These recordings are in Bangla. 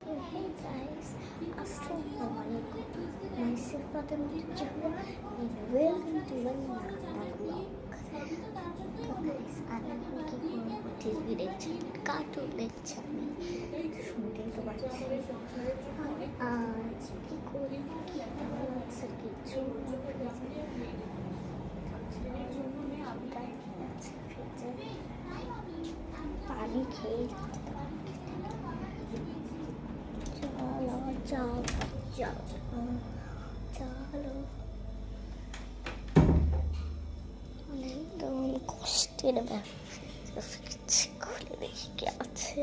So hey guys, Assalamualaikum. Myself Fatima Chahwa and welcome to another vlog. So guys, আমি এখন কি করবো টিভি দেখছি, কার্টুন দেখছি আমি, শুনতেই তো পাচ্ছি। আর কি করি কি ভালো লাগছে কিছু পানি খেয়ে যাচ্ছে। চলো একদম কষ্টের ব্যাপার। খুলে দেখি কি আছে।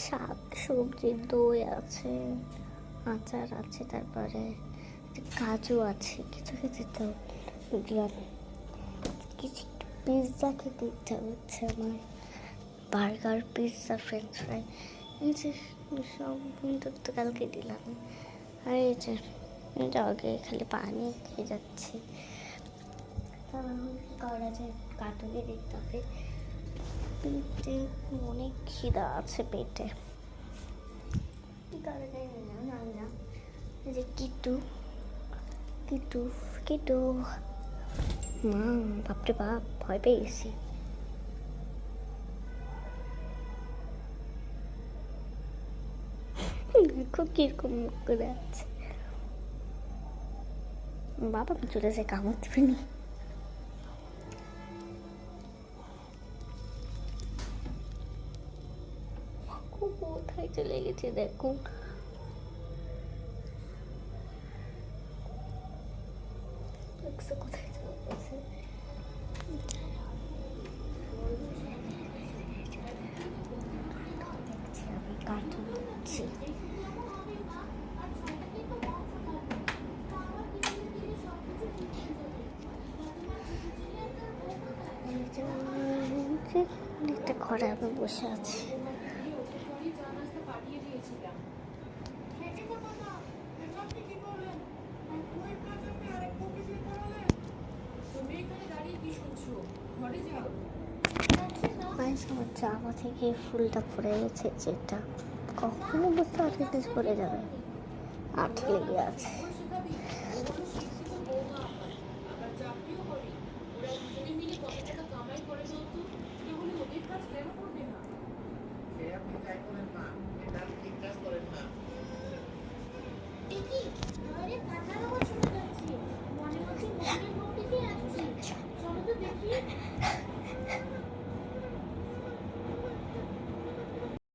শাক সবজি, দই আছে, আচার আছে, তারপরে কাজু আছে, কিছু কিছু তো কিছু পিৎজা খেতে ইচ্ছা হচ্ছে আমার। বার্গার, পিৎজা, ফ্রেঞ্চ ফ্রাই, এই যে সব বন্ধু তো কালকে দিলাম। আর এই যে জগে খালি পানি খেয়ে যাচ্ছে। করা যায়, কার্টুনে দেখতে হবে। পেটে অনেক খিদা আছে, পেটে কি করা যায় না। এই যে কিটু কিটু কিটু মা, বাপরে বাপ, ভয় পেয়ে গেছি। দেখো কিরকম মুখ করে আছে। বাবা চলে যায়, কামড় দিবেনি। কোথায় চলে গেছে দেখুন। কোথায় চলে গেছে? দেখছি আমি, কার্টুন দেখছি। একটা ঘরে আমি বসে আছি। আমার জামা থেকে ফুলটা পড়ে গেছে, যেটা কখনো বুঝতে পারছি পড়ে যাবে, আটকে লেগে আছে।